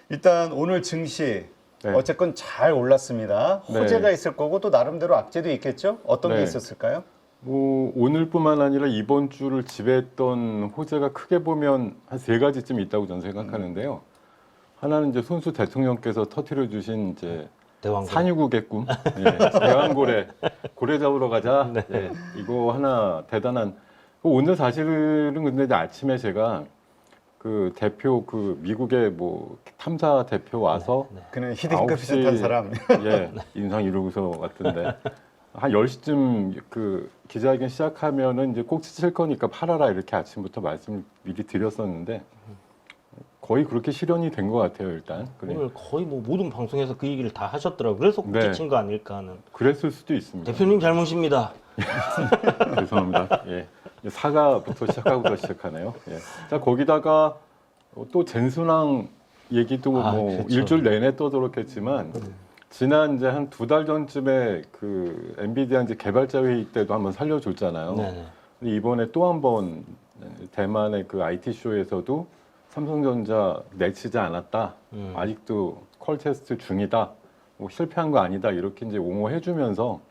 일단 오늘 증시 네. 어쨌건 잘 올랐습니다. 네. 호재가 있을 거고 또 나름대로 악재도 있겠죠? 어떤 게 네. 있었을까요? 뭐 오늘뿐만 아니라 이번 주를 지배했던 호재가 크게 보면 한 세 가지쯤 있다고 저는 생각하는데요. 하나는 이제 손수 대통령께서 터뜨려 주신 이제 대왕고. 산유국의 꿈, 예, 대왕고래, 고래 잡으러 가자. 네. 예, 이거 하나 대단한. 오늘 사실은 근데 이제 아침에 제가 그 대표 그 미국의 뭐 탐사 대표 와서 네. 그는 히딩크 비슷한 사람. 예, 인상 이루고서 왔던데 한 10시쯤 그 기자회견 시작하면은 이제 꼭지 칠 거니까 팔아라 이렇게 아침부터 말씀을 미리 드렸었는데 거의 그렇게 실현이 된 것 같아요 일단. 그래. 오늘 거의 뭐 모든 방송에서 그 얘기를 다 하셨더라고요. 그래서 네. 꼭지친 거 아닐까 하는. 그랬을 수도 있습니다. 대표님 잘못입니다. 죄송합니다. 예. 사과부터 시작하네요. 예. 자 거기다가 또 젠순왕 얘기도 뭐 그렇죠. 일주일 내내 떠들었겠지만 지난 이제 한 2달 전쯤에 그 엔비디아 이제 개발자 회의 때도 한번 살려줬잖아요. 네네. 근데 이번에 또 한 번 대만의 그 IT 쇼에서도 삼성전자 내치지 않았다. 아직도 퀄 테스트 중이다. 뭐 실패한 거 아니다. 이렇게 이제 옹호해주면서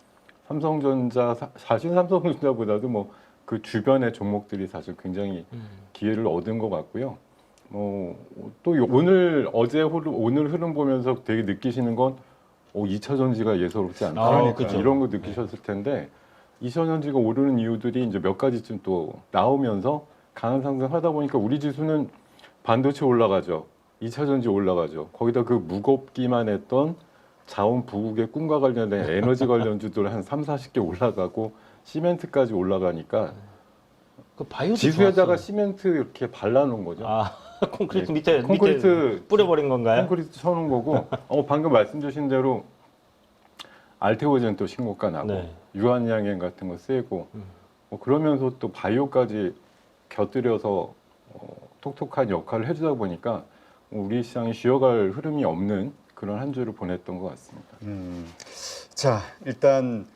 삼성전자 사실 삼성전자보다도 뭐 그 주변의 종목들이 사실 굉장히 기회를 얻은 것 같고요. 또 오늘 오늘 흐름 보면서 되게 느끼시는 건 2차 전지가 예사롭지 않다. 그러니까요. 그렇죠. 이런 거 느끼셨을 텐데 2차 전지가 오르는 이유들이 이제 몇 가지쯤 또 나오면서 강한 상승하다 보니까 우리 지수는 반도체 올라가죠. 2차 전지 올라가죠. 거기다 그 무겁기만 했던 자원 부국의 꿈과 관련된 에너지 관련주들 한 3, 40개 올라가고 시멘트까지 올라가니까 그 바이오도 지수에다가 좋았어요. 시멘트 이렇게 발라놓은 거죠. 콘크리트 예. 밑에 콘크리트 뿌려버린 건가요? 콘크리트 쳐놓은 거고 방금 말씀 주신 대로 알테오젠 또 신고가 나고 네. 유한양행 같은 거 세고 그러면서 또 바이오까지 곁들여서 톡톡한 역할을 해주다 보니까 우리 시장이 쉬어갈 흐름이 없는 그런 한 주를 보냈던 것 같습니다. 자, 일단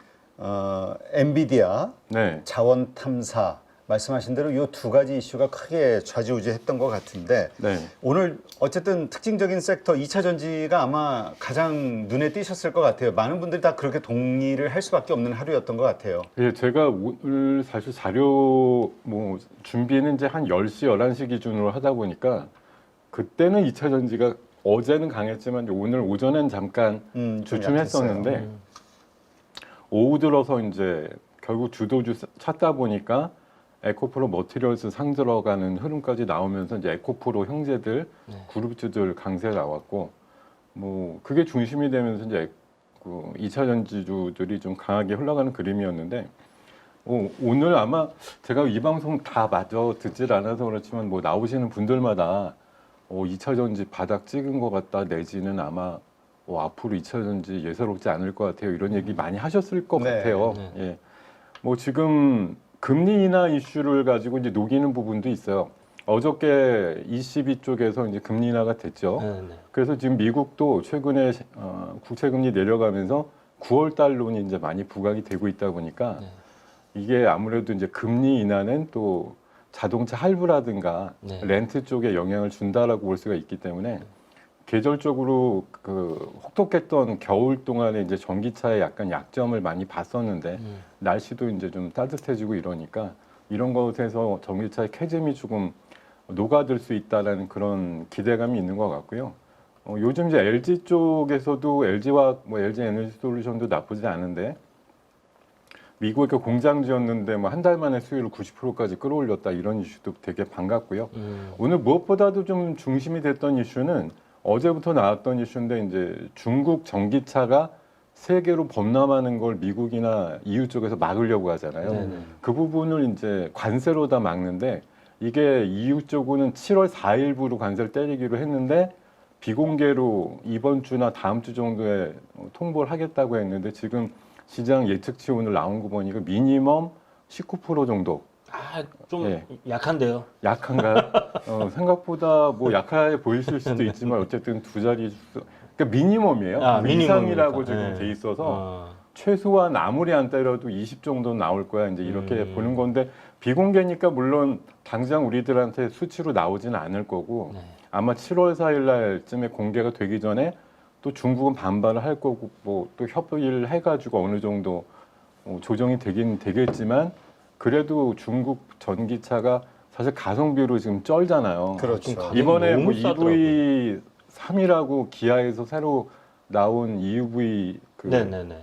엔비디아, 네. 자원 탐사 말씀하신 대로 이 두 가지 이슈가 크게 좌지우지했던 것 같은데 네. 오늘 어쨌든 특징적인 섹터 2차 전지가 아마 가장 눈에 띄셨을 것 같아요. 많은 분들이 다 그렇게 동의를 할 수밖에 없는 하루였던 것 같아요. 예, 제가 오늘 사실 자료 뭐 준비는 이제 한 10시, 11시 기준으로 하다 보니까 그때는 2차 전지가 어제는 강했지만 이제 오늘 오전엔 잠깐 좀 주춤했었는데 약했어요. 오후 들어서 이제 결국 주도주 찾다 보니까 에코프로 머티리얼스 상 들어가는 흐름까지 나오면서 이제 에코프로 형제들 그룹주들 강세 나왔고 뭐 그게 중심이 되면서 이제 그 2차 전지주들이 좀 강하게 흘러가는 그림이었는데 오늘 아마 제가 이 방송 다 마저 듣질 않아서 그렇지만 뭐 나오시는 분들마다 2차 전지 바닥 찍은 것 같다 내지는 아마 앞으로 2차 전지 예사롭지 않을 것 같아요 이런 얘기 많이 하셨을 것 네. 같아요. 네. 예. 뭐 지금 금리 인하 이슈를 가지고 이제 녹이는 부분도 있어요. 어저께 ECB 쪽에서 이제 금리 인하가 됐죠. 네. 그래서 지금 미국도 최근에 국채 금리 내려가면서 9월 달론이 이제 많이 부각이 되고 있다 보니까 이게 아무래도 이제 금리 인하는 또 자동차 할부라든가 네. 렌트 쪽에 영향을 준다라고 볼 수가 있기 때문에 계절적으로 그 혹독했던 겨울 동안에 이제 전기차의 약간 약점을 많이 봤었는데 날씨도 이제 좀 따뜻해지고 이러니까 이런 것에서 전기차의 캐즘이 조금 녹아들 수 있다라는 그런 기대감이 있는 것 같고요. 요즘 이제 LG 쪽에서도 LG와 뭐 LG 에너지 솔루션도 나쁘지 않은데 미국에 그 공장 지었는데 뭐 한 달 만에 수율을 90%까지 끌어올렸다 이런 이슈도 되게 반갑고요. 오늘 무엇보다도 좀 중심이 됐던 이슈는 어제부터 나왔던 이슈인데 이제 중국 전기차가 세계로 범람하는 걸 미국이나 EU 쪽에서 막으려고 하잖아요. 네네. 그 부분을 이제 관세로 다 막는데 이게 EU 쪽은 7월 4일부로 관세를 때리기로 했는데 비공개로 이번 주나 다음 주 정도에 통보를 하겠다고 했는데 지금 시장 예측치 오늘 나온 거 보니까 미니멈 19% 정도. 좀 예. 약한데요. 약한가요? 생각보다 뭐 약해 보이실 수도 있지만 어쨌든 두 자리 그러니까 미니멈이에요. 그 미니멈이니까. 이상이라고 지금 네. 돼 있어서 최소한 아무리 안 때려도 20 정도는 나올 거야. 이제 이렇게 보는 건데 비공개니까 물론 당장 우리들한테 수치로 나오지는 않을 거고 아마 7월 4일 날쯤에 공개가 되기 전에 또 중국은 반발을 할 거고 뭐 또 협의를 해가지고 어느 정도 조정이 되긴 되겠지만 그래도 중국 전기차가 사실 가성비로 지금 쩔잖아요. 그렇죠. 가격이 이번에 너무 뭐 싸더라고요. EV3이라고 기아에서 새로 나온 EV 네네네.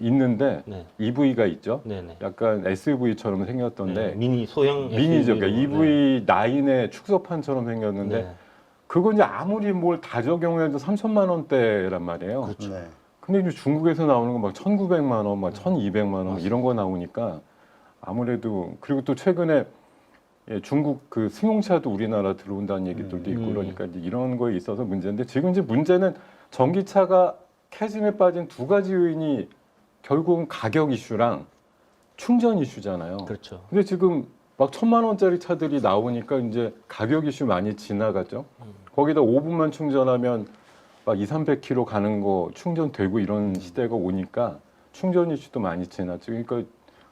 있는데 네. EV가 있죠. 네네. 약간 SUV처럼 생겼던데 네, 미니 소형 미니죠. 그러니까 SUV 로. EV9의 축소판처럼 생겼는데 네. 그거 이제 아무리 뭘 다 적용해도 3천만 원대란 말이에요. 그렇죠. 네. 근데 이제 중국에서 나오는 거 막 1,900만 원, 막 1,200만 원 맞습니다. 이런 거 나오니까 아무래도 그리고 또 최근에 중국 그 승용차도 우리나라 들어온다는 얘기들도 있고 그러니까 이제 이런 거에 있어서 문제인데 지금 이제 문제는 전기차가 캐즘에 빠진 두 가지 요인이 결국은 가격 이슈랑 충전 이슈잖아요. 그렇죠. 근데 지금 막 1,000만 원짜리 차들이 나오니까 이제 가격 이슈 많이 지나가죠. 거기다 5분만 충전하면 막 200-300km 가는 거 충전되고 이런 시대가 오니까 충전 이슈도 많이 지났죠. 그러니까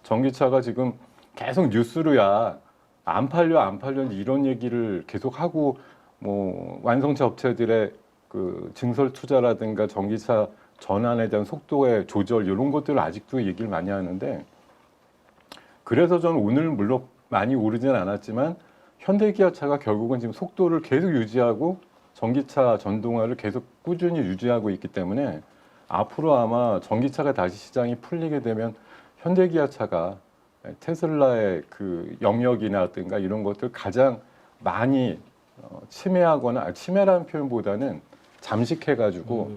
전기차가 지금 계속 뉴스로야 안 팔려 이런 얘기를 계속 하고 뭐 완성차 업체들의 그 증설 투자라든가 전기차 전환에 대한 속도의 조절 이런 것들을 아직도 얘기를 많이 하는데 그래서 저는 오늘 물론 많이 오르진 않았지만 현대기아차가 결국은 지금 속도를 계속 유지하고 전기차 전동화를 계속 꾸준히 유지하고 있기 때문에 앞으로 아마 전기차가 다시 시장이 풀리게 되면 현대기아차가 테슬라의 그 영역이라든가 이런 것들 가장 많이 침해하거나 침해라는 표현보다는 잠식해가지고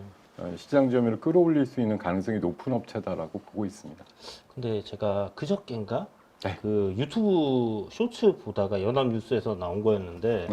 시장 점유율을 끌어올릴 수 있는 가능성이 높은 업체다라고 보고 있습니다. 근데 제가 그저께인가 네. 그 유튜브 쇼츠 보다가 연합뉴스에서 나온 거였는데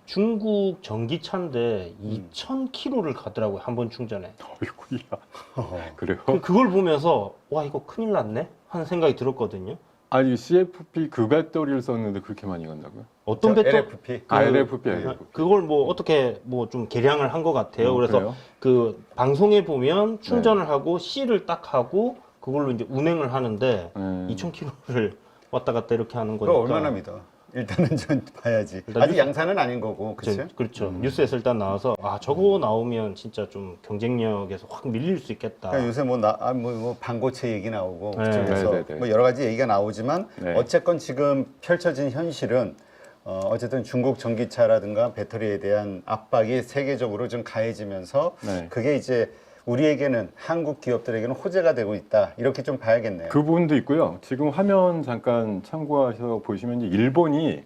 중국 전기차인데 2,000km를 가더라고요. 한 번 충전에. 어이구야. 그래요? 그걸 보면서 와 이거 큰일 났네 하는 생각이 들었거든요. 아니 CFP 그 배터리를 썼는데 그렇게 많이 간다고요? 어떤 배터 LFP. LFP. 그걸 뭐 어떻게 뭐 좀 개량을 한 것 같아요. 그래서 그래요? 그 방송에 보면 충전을 하고 C를 딱 하고 그걸로 이제 운행을 하는데 2,000km를 왔다 갔다 이렇게 하는 그거 거니까. 얼마나 믿어? 일단은 좀 봐야지. 일단 아직 뉴스- 양산은 아닌 거고, 그렇죠? 그렇죠. 뉴스에서 일단 나와서 아 저거 나오면 진짜 좀 경쟁력에서 확 밀릴 수 있겠다. 그러니까 요새 뭐 반고체 얘기 나오고 네. 그쪽에서 네, 네, 네. 뭐 여러 가지 얘기가 나오지만 네. 어쨌건 지금 펼쳐진 현실은 어쨌든 중국 전기차라든가 배터리에 대한 압박이 세계적으로 좀 가해지면서 네. 그게 이제 우리에게는 한국 기업들에게는 호재가 되고 있다 이렇게 좀 봐야겠네요. 그 부분도 있고요. 지금 화면 잠깐 참고하셔서 보시면 이제 일본이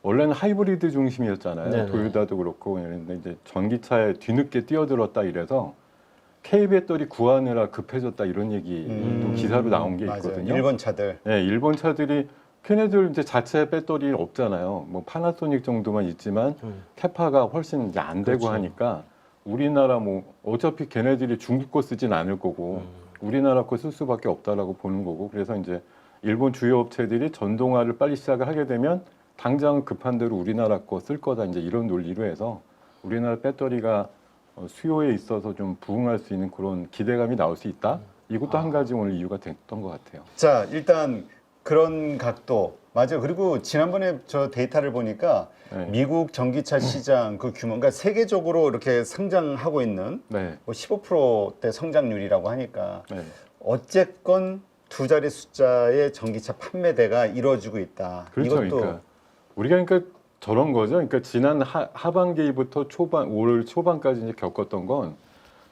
원래는 하이브리드 중심이었잖아요. 네네. 도요타도 그렇고 그런데 이제 전기차에 뒤늦게 뛰어들었다 이래서 K 배터리 구하느라 급해졌다 이런 얘기도 기사로 나온 게 맞아요. 있거든요. 일본 차들. 네, 일본 차들이 걔네들 이제 자체 배터리 없잖아요. 뭐 파나소닉 정도만 있지만 캐파가 훨씬 이제 안 되고 그렇죠. 하니까 우리나라 뭐 어차피 걔네들이 중국 거 쓰진 않을 거고 우리나라 거 쓸 수밖에 없다라고 보는 거고 그래서 이제 일본 주요 업체들이 전동화를 빨리 시작을 하게 되면 당장 급한 대로 우리나라 거 쓸 거다 이제 이런 논리로 해서 우리나라 배터리가 수요에 있어서 좀 부응할 수 있는 그런 기대감이 나올 수 있다. 이것도 한 가지 오늘 이유가 됐던 것 같아요. 자, 일단 그런 각도 맞아요. 그리고 지난번에 저 데이터를 보니까 네. 미국 전기차 시장 그 규모, 그러니까 세계적으로 이렇게 성장하고 있는 네. 뭐 15%대 성장률이라고 하니까 네. 어쨌건 두 자리 숫자의 전기차 판매대가 이루어지고 있다. 그렇죠. 이것도 그러니까 우리가 그러니까 저런 거죠. 그러니까 지난 하반기부터 올 초반까지 이제 겪었던 건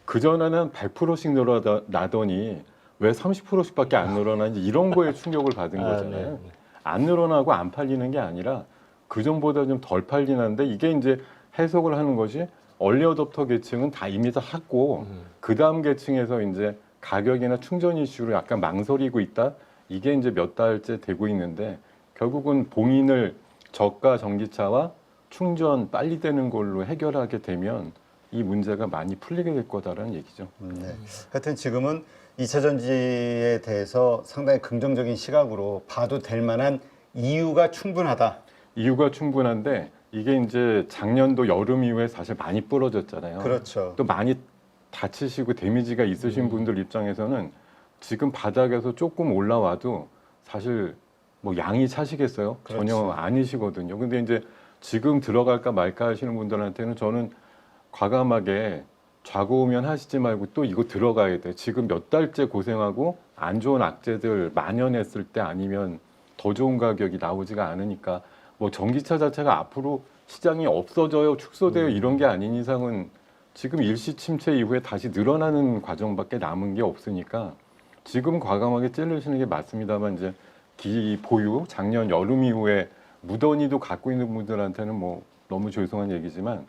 그 전에는 100%씩 늘어나더니 왜 30%씩밖에 안 늘어나는지 이런 거에 충격을 받은 거잖아요. 네. 안 늘어나고 안 팔리는 게 아니라 그 전보다 좀 덜 팔리는데 이게 이제 해석을 하는 것이 얼리 어답터 계층은 다 이미 다 샀고 그 다음 계층에서 이제 가격이나 충전 이슈로 약간 망설이고 있다. 이게 이제 몇 달째 되고 있는데 결국은 봉인을 저가 전기차와 충전 빨리 되는 걸로 해결하게 되면 이 문제가 많이 풀리게 될 거다라는 얘기죠. 네. 하여튼 지금은 2차 전지에 대해서 상당히 긍정적인 시각으로 봐도 될 만한 이유가 충분하다. 이유가 충분한데 이게 이제 작년도 여름 이후에 사실 많이 부러졌잖아요. 그렇죠. 또 많이 다치시고 데미지가 있으신 분들 입장에서는 지금 바닥에서 조금 올라와도 사실 뭐 양이 차시겠어요? 그렇지. 전혀 아니시거든요. 근데 이제 지금 들어갈까 말까 하시는 분들한테는 저는 과감하게 좌고우면 하시지 말고 또 이거 들어가야 돼. 지금 몇 달째 고생하고 안 좋은 악재들 만연했을 때 아니면 더 좋은 가격이 나오지가 않으니까 뭐 전기차 자체가 앞으로 시장이 없어져요, 축소돼요 이런 게 아닌 이상은 지금 일시 침체 이후에 다시 늘어나는 과정밖에 남은 게 없으니까 지금 과감하게 찌르시는 게 맞습니다만 이제 기 보유 작년 여름 이후에 무던히도 갖고 있는 분들한테는 뭐 너무 죄송한 얘기지만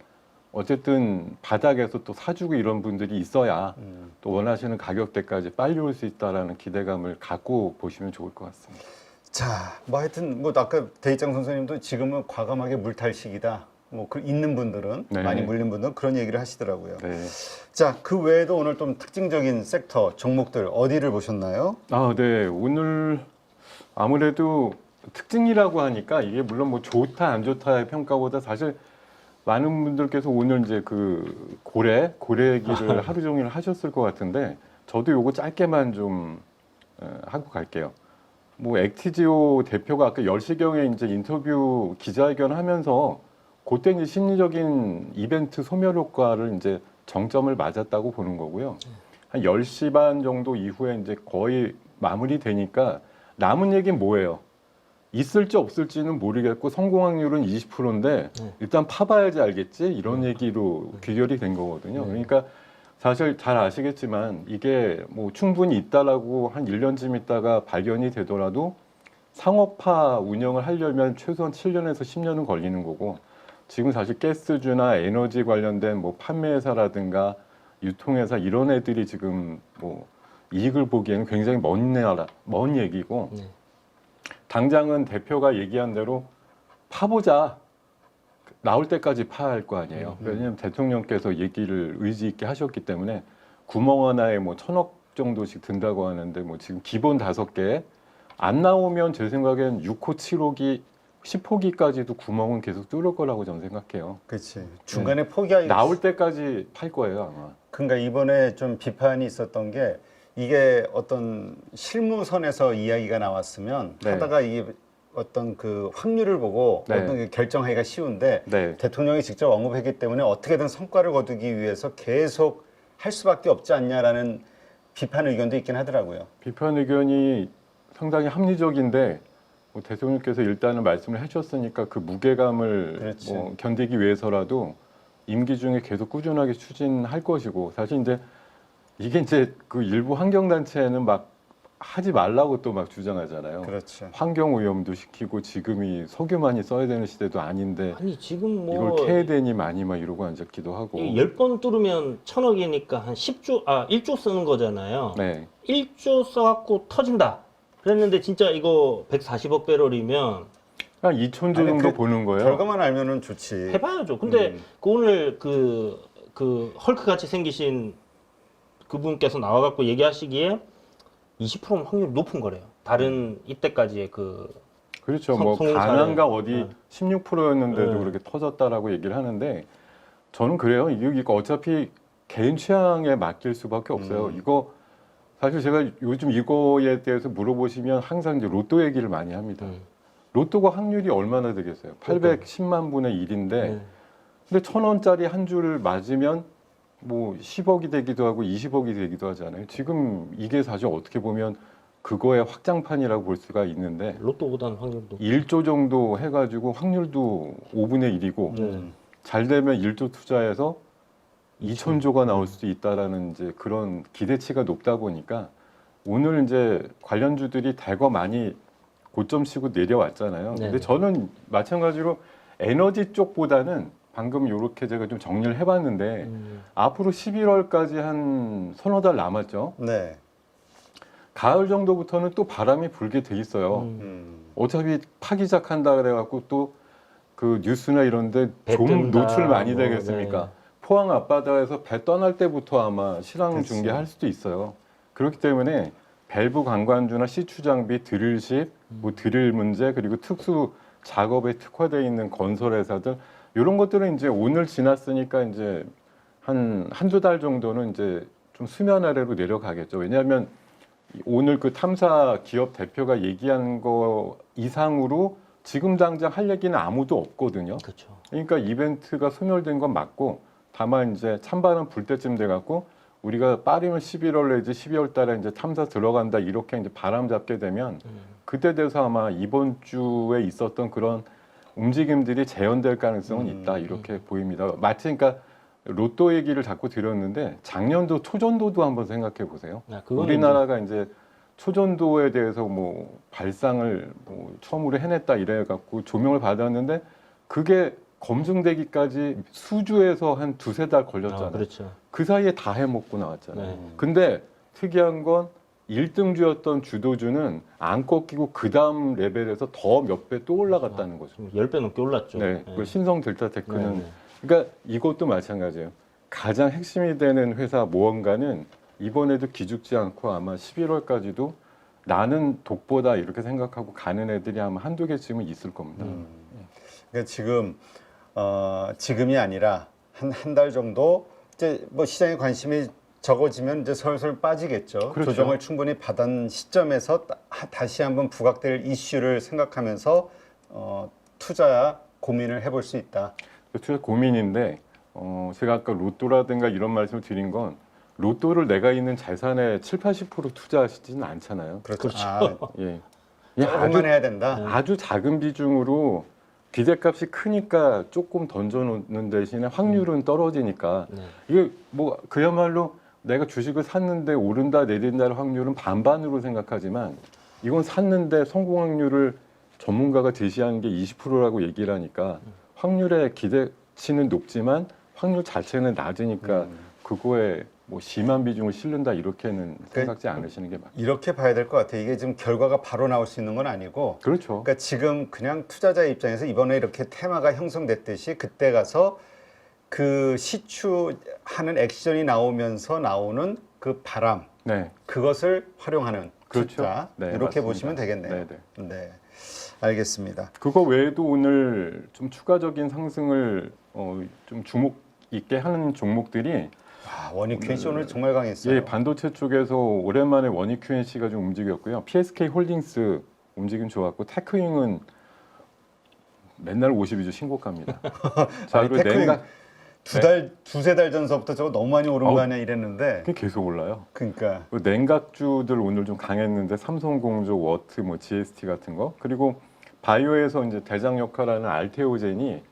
어쨌든 바닥에서 또 사주고 이런 분들이 있어야 또 원하시는 가격대까지 빨리 올 수 있다라는 기대감을 갖고 보시면 좋을 것 같습니다. 자, 뭐 하여튼 뭐 아까 대입장 선생님도 지금은 과감하게 물탈 시기다. 뭐 있는 분들은 네. 많이 물린 분들은 그런 얘기를 하시더라고요. 네. 자, 그 외에도 오늘 좀 특징적인 섹터 종목들 어디를 보셨나요? 아, 네. 오늘 아무래도 특징이라고 하니까 이게 물론 뭐 좋다 안 좋다의 평가보다 사실 많은 분들께서 오늘 이제 그 고래 얘기를 하루 종일 하셨을 것 같은데 저도 요거 짧게만 좀 하고 갈게요. 뭐 액티지오 대표가 아까 10시경에 이제 인터뷰 기자회견 하면서 그때 이제 심리적인 이벤트 소멸 효과를 이제 정점을 맞았다고 보는 거고요. 한 10시 반 정도 이후에 이제 거의 마무리 되니까 남은 얘기는 뭐예요? 있을지 없을지는 모르겠고 성공 확률은 20%인데 일단 파봐야지 알겠지 이런 얘기로 귀결이 된 거거든요. 그러니까 사실 잘 아시겠지만 이게 뭐 충분히 있다라고 한 1년쯤 있다가 발견이 되더라도 상업화 운영을 하려면 최소한 7년에서 10년은 걸리는 거고 지금 사실 가스주나 에너지 관련된 뭐 판매회사라든가 유통회사 이런 애들이 지금 뭐 이익을 보기에는 굉장히 먼 얘기고 당장은 대표가 얘기한 대로 파보자. 나올 때까지 파할 거 아니에요. 왜냐하면 대통령께서 얘기를 의지 있게 하셨기 때문에 구멍 하나에 뭐 1,000억 정도씩 든다고 하는데 뭐 지금 기본 5개 안 나오면 제 생각엔 6호, 7호기, 10호기까지도 구멍은 계속 뚫을 거라고 저는 생각해요. 그렇지. 중간에 포기하기 나올 때까지 팔 거예요 아마. 그러니까 이번에 좀 비판이 있었던 게 이게 어떤 실무선에서 이야기가 나왔으면 네. 하다가 이게 어떤 그 확률을 보고 네. 어떤 게 결정하기가 쉬운데 네. 대통령이 직접 언급했기 때문에 어떻게든 성과를 거두기 위해서 계속 할 수밖에 없지 않냐라는 비판 의견도 있긴 하더라고요. 비판 의견이 상당히 합리적인데 뭐 대통령께서 일단은 말씀을 해주셨으니까 그 무게감을 그렇지. 뭐 견디기 위해서라도 임기 중에 계속 꾸준하게 추진할 것이고 사실 이게 이제 그 일부 환경단체는 막 하지 말라고 또 막 주장하잖아요. 그렇죠. 환경 오염도 시키고 지금이 석유만이 써야 되는 시대도 아닌데 아니 지금 뭐 이걸 캐야 되니 많이 막 이러고 앉았기도 하고. 10번 뚫으면 1,000억이니까 한 1조 쓰는 거잖아요. 네. 1조 써갖고 터진다. 그랬는데 진짜 이거 140억 배럴이면 한 2,000조 아니, 정도 그 보는 거예요. 결과만 알면은 좋지. 해봐야죠. 근데 그 오늘 그 헐크 같이 생기신 그분께서 나와갖고 얘기하시기에 20% 확률이 높은 거래요. 다른 이때까지의 그 그렇죠. 뭐 성공 가난가 사례. 어디 네. 16%였는데도16%였는데도 그렇게 터졌다라고 얘기를 하는데 저는 그래요. 이거 어차피 개인 취향에 맡길 수밖에 없어요. 이거 사실 제가 요즘 이거에 대해서 물어보시면 항상 이제 로또 얘기를 많이 합니다. 로또가 확률이 얼마나 되겠어요? 810만 분의 1인데 근데 1,000원짜리 한 줄을 맞으면 뭐 10억이 되기도 하고 20억이 되기도 하잖아요. 지금 이게 사실 어떻게 보면 그거의 확장판이라고 볼 수가 있는데 로또보다는 확률도 1조 정도 해가지고 확률도 5분의 1이고 잘 되면 1조 투자해서 2,000조가 나올 수도 있다라는 이제 그런 기대치가 높다 보니까 오늘 이제 관련주들이 대거 많이 고점 치고 내려왔잖아요. 근데 네네. 저는 마찬가지로 에너지 쪽보다는 방금 이렇게 제가 좀 정리를 해봤는데 앞으로 11월까지 한 서너 달 남았죠. 네. 가을 정도부터는 또 바람이 불게 돼 있어요. 어차피 파기 시작한다 그래갖고 또 그 뉴스나 이런데 배 좀 뜬다, 노출 많이 뭐, 되겠습니까? 네. 포항 앞바다에서 배 떠날 때부터 아마 실황 그치. 중계할 수도 있어요. 그렇기 때문에 밸브 관관주나 시추 장비, 드릴십, 뭐 드릴 문제 그리고 특수 작업에 특화되어 있는 건설 회사들 이런 것들은 이제 오늘 지났으니까 이제 한두 달 정도는 이제 좀 수면 아래로 내려가겠죠. 왜냐하면 오늘 그 탐사 기업 대표가 얘기한 거 이상으로 지금 당장 할 얘기는 아무도 없거든요. 그렇죠. 그러니까 이벤트가 소멸된 건 맞고 다만 이제 찬바람 불 때쯤 돼갖고 우리가 빠르면 11월 내지 12월 달에 이제 탐사 들어간다 이렇게 이제 바람 잡게 되면 그때 돼서 아마 이번 주에 있었던 그런 움직임들이 재현될 가능성은 있다 이렇게 보입니다. 마치 그러니까 로또 얘기를 자꾸 드렸는데 작년도 초전도도 한번 생각해 보세요. 우리나라가 이제 초전도에 대해서 뭐 발상을 뭐 처음으로 해냈다 이래 갖고 조명을 받았는데 그게 검증되기까지 수주에서 한 두세 달 걸렸잖아요. 그렇죠. 그 사이에 다 해먹고 나왔잖아요. 네. 근데 특이한 건 1등주였던 주도주는 안 꺾이고 그 다음 레벨에서 더 몇 배 또 올라갔다는 거죠. 10배 넘게 올랐죠. 네, 그 신성 델타 테크는 네. 그러니까 이것도 마찬가지예요. 가장 핵심이 되는 회사 무언가는 이번에도 기죽지 않고 아마 11월까지도 나는 독보다 이렇게 생각하고 가는 애들이 아마 한두 개쯤은 있을 겁니다. 그러니까 지금이 아니라 한 달 정도 이제 뭐 시장에 관심이 적어지면 이제 설설 빠지겠죠. 그렇죠. 조정을 충분히 받은 시점에서 다시 한번 부각될 이슈를 생각하면서 투자 고민을 해볼 수 있다. 투자 고민인데 제가 아까 로또라든가 이런 말씀을 드린 건 로또를 내가 있는 자산의 7, 80% 투자하시지는 않잖아요. 그렇죠. 예. 조금만 해야 된다. 아주 작은 비중으로 기대값이 크니까 조금 던져놓는 대신에 확률은 떨어지니까 네. 이게 뭐 그야말로 내가 주식을 샀는데 오른다 내린다의 확률은 반반으로 생각하지만 이건 샀는데 성공 확률을 전문가가 제시하는 게 20%라고 얘기를 하니까 확률의 기대치는 높지만 확률 자체는 낮으니까 그거에 뭐 심한 비중을 실른다 이렇게는 생각지 않으시는 게 맞죠. 이렇게 봐야 될 것 같아요. 이게 지금 결과가 바로 나올 수 있는 건 아니고 그렇죠. 그러니까 지금 그냥 투자자 입장에서 이번에 이렇게 테마가 형성됐듯이 그때 가서 그 시추하는 액션이 나오면서 나오는 그 바람 네, 그것을 활용하는 그렇죠. 투자 네, 이렇게 맞습니다. 보시면 되겠네요. 네, 네. 네, 알겠습니다. 그거 외에도 오늘 좀 추가적인 상승을 좀 주목 있게 하는 종목들이 원익 큐엔씨 오늘 정말 강했어요. 예, 반도체 쪽에서 오랜만에 원익 QNC가 좀 움직였고요. PSK 홀딩스 움직임 좋았고 테크윙은 맨날 52주 신고가입니다. 자, 아니, 그리고 테크윙 냉각 두세 달 전서부터 저거 너무 많이 오른 거 아니야 이랬는데 그게 계속 올라요. 그러니까 그리고 냉각주들 오늘 좀 강했는데 삼성공조, 워트, 뭐 GST 같은 거 그리고 바이오에서 이제 대장 역할하는 알테오젠이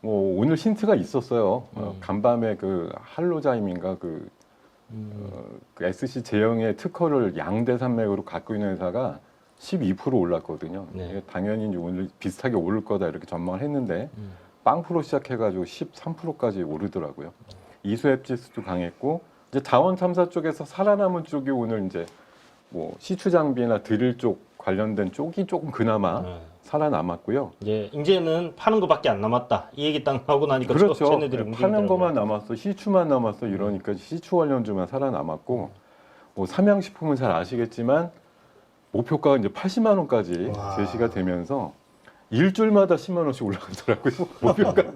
뭐 오늘 힌트가 있었어요. 간밤에 그 할로자임인가 그 SC 제형의 특허를 양대 산맥으로 갖고 있는 회사가 12% 올랐거든요. 네. 이게 당연히 이제 오늘 비슷하게 오를 거다 이렇게 전망을 했는데 빵프로 시작해가지고 13%까지 오르더라고요. 이수앱지수도 강했고 이제 자원 탐사 쪽에서 살아남은 쪽이 오늘 이제 뭐 시추 장비나 드릴 쪽 관련된 쪽이 조금 그나마 살아남았고요. 이제는 파는 것밖에 안 남았다. 이 얘기 딱 나오고 나니까 그렇죠. 쟤네들이 파는 움직이더라고요. 것만 남았어, 시추만 남았어 이러니까 시추 관련주만 살아남았고 뭐 삼양식품은 잘 아시겠지만 목표가가 이제 80만 원까지 와. 제시가 되면서 일주일마다 10만 원씩 올라가더라고요. 목표가.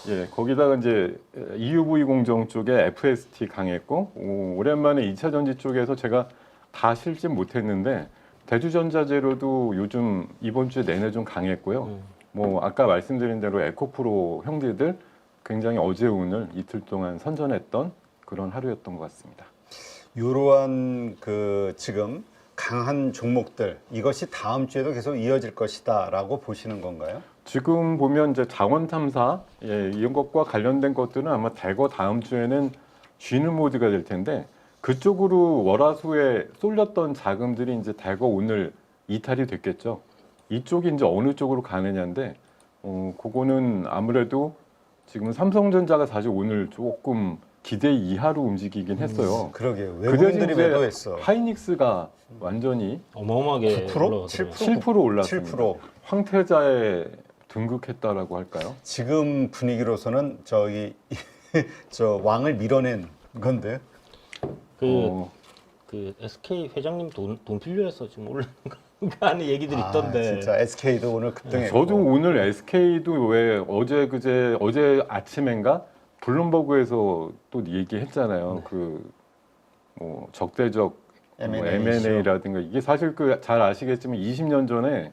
예, 거기다가 이제 EUV 공정 쪽에 FST 강했고 오랜만에 2차 전지 쪽에서 제가 다 실진 못했는데 대주전자재료도 요즘 이번 주에 내내 좀 강했고요. 뭐 아까 말씀드린 대로 에코프로 형제들 굉장히 어제 오늘 이틀 동안 선전했던 그런 하루였던 것 같습니다. 이러한 그 지금 강한 종목들 이것이 다음 주에도 계속 이어질 것이다라고 보시는 건가요? 지금 보면 이제 자원 탐사 이런 것과 관련된 것들은 아마 대거 다음 주에는 쉬는 모드가 될 텐데 그쪽으로 월화수에 쏠렸던 자금들이 이제 대거 오늘 이탈이 됐겠죠. 이쪽이 이제 어느 쪽으로 가느냐인데 그거는 아무래도 지금 삼성전자가 사실 오늘 조금 기대 이하로 움직이긴 했어요. 그러게요. 그 대신 외국인들이 이제 매도했어. 하이닉스가 완전히 어마어마하게 9%? 올라가더라고요. 7% 올랐습니다. 7%. 황태자에 등극했다라고 할까요? 지금 분위기로서는 저기 저 왕을 밀어낸 건데. 그 SK 회장님 돈 필요해서 지금 올라간 거 하는 얘기들이 있던데. 진짜 SK도 오늘 급등했고. 저도 오늘 SK도 왜 어제 아침엔가 블룸버그에서 또 얘기했잖아요. 그 뭐 적대적 M&A M&A라든가 이게 사실 그 잘 아시겠지만 20년 전에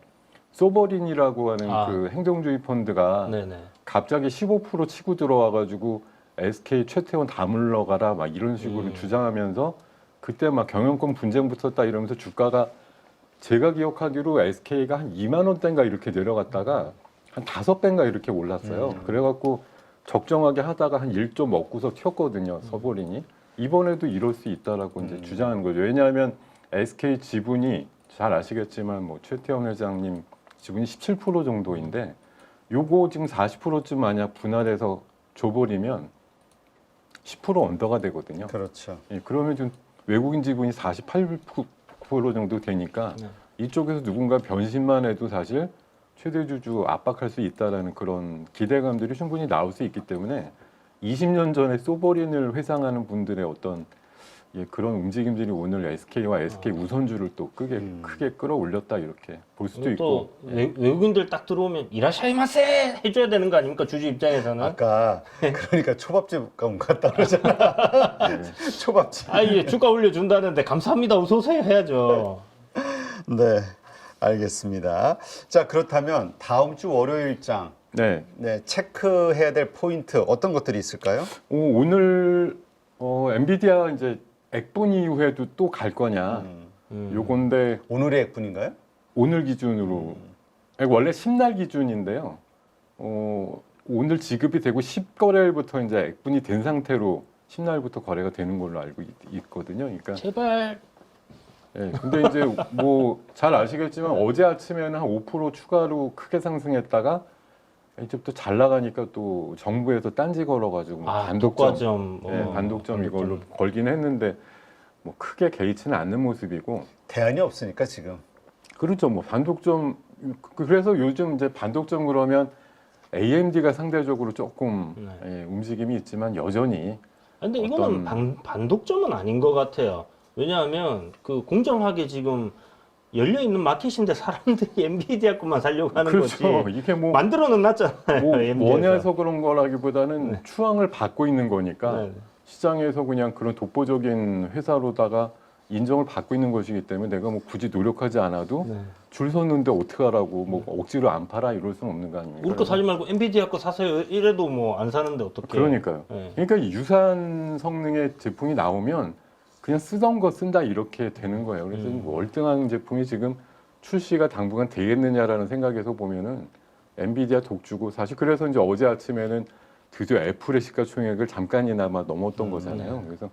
소버린이라고 하는 아. 그 행정주의 펀드가 네네. 갑자기 15% 치고 들어와가지고 SK 최태원 다 물러가라 막 이런 식으로 주장하면서 그때 막 경영권 분쟁 붙었다 이러면서 주가가 제가 기억하기로 SK가 한 2만 원대인가 이렇게 내려갔다가 한 5배인가 이렇게 올랐어요. 그래갖고 적정하게 하다가 한 1조 먹고서 튀었거든요. 서버린이. 이번에도 이럴 수 있다라고 이제 주장하는 거죠. 왜냐하면 SK 지분이 잘 아시겠지만 뭐 최태원 회장님 지분이 17% 정도인데 요거 지금 40%쯤 만약 분할해서 줘버리면 10% 언더가 되거든요. 그렇죠. 예, 그러면 좀 외국인 지분이 48% 정도 되니까 네. 이쪽에서 누군가 변신만 해도 사실 최대 주주 압박할 수 있다라는 그런 기대감들이 충분히 나올 수 있기 때문에 20년 전에 소버린을 회상하는 분들의 어떤 예, 그런 움직임들이 오늘 SK와 SK 우선주를 또 크게 끌어올렸다 이렇게 볼 수도 있고. 또 외국인들 딱 들어오면 이라샤이마세 해줘야 되는 거 아닙니까 주주 입장에서는? 아까 그러니까 초밥집 가 갔다 그러잖아. 초밥집. 아예 주가 올려준다는데 감사합니다 어서 오세요 해야죠. 네, 알겠습니다. 자, 그렇다면 다음 주 월요일장 네. 네, 체크해야 될 포인트 어떤 것들이 있을까요? 오늘 엔비디아 이제 액분 이후에도 또 갈 거냐 요건데 오늘의 액분인가요? 오늘 기준으로 원래 10날 기준인데요. 오늘 지급이 되고 10거래일부터 이제 액분이 된 상태로 10날부터 거래가 되는 걸로 알고 있거든요. 그러니까 제발. 예, 근데 이제 뭐 잘 아시겠지만 어제 아침에는 한 5% 추가로 크게 상승했다가 이제부터 잘 나가니까 또 정부에서 딴지 걸어가지고 독과점, 반독점 이걸로 걸긴 했는데 뭐 크게 개의치는 않는 모습이고 대안이 없으니까 지금. 그렇죠. 뭐 반독점 그래서 요즘 이제 반독점 그러면 AMD가 상대적으로 조금 움직임이 있지만 여전히 근데 이거는 반독점은 아닌 것 같아요. 왜냐하면 그 공정하게 지금 열려 있는 마켓인데 사람들이 엔비디아 것만 살려고 하는 그렇죠. 거지. 이게 뭐 만들어는 놨잖아요. 뭐 엔비디아에서. 원해서 그런 거라기보다는 추앙을 받고 있는 거니까 네. 시장에서 그냥 그런 독보적인 회사로다가 인정을 받고 있는 것이기 때문에 내가 뭐 굳이 노력하지 않아도 줄 섰는데 어떡하라고 뭐 억지로 안 팔아 이럴 수는 없는 거 아닙니까? 우리 거 사지 말고 엔비디아 거 사세요. 이래도 뭐 안 사는데 어떻게? 그러니까요. 네. 그러니까 유사한 성능의 제품이 나오면 그냥 쓰던 거 쓴다 이렇게 되는 거예요. 그래서 월등한 제품이 지금 출시가 당분간 되겠느냐라는 생각에서 보면은 엔비디아 독주고 사실 그래서 이제 어제 아침에는 드디어 애플의 시가총액을 잠깐이나마 넘었던 거잖아요. 그래서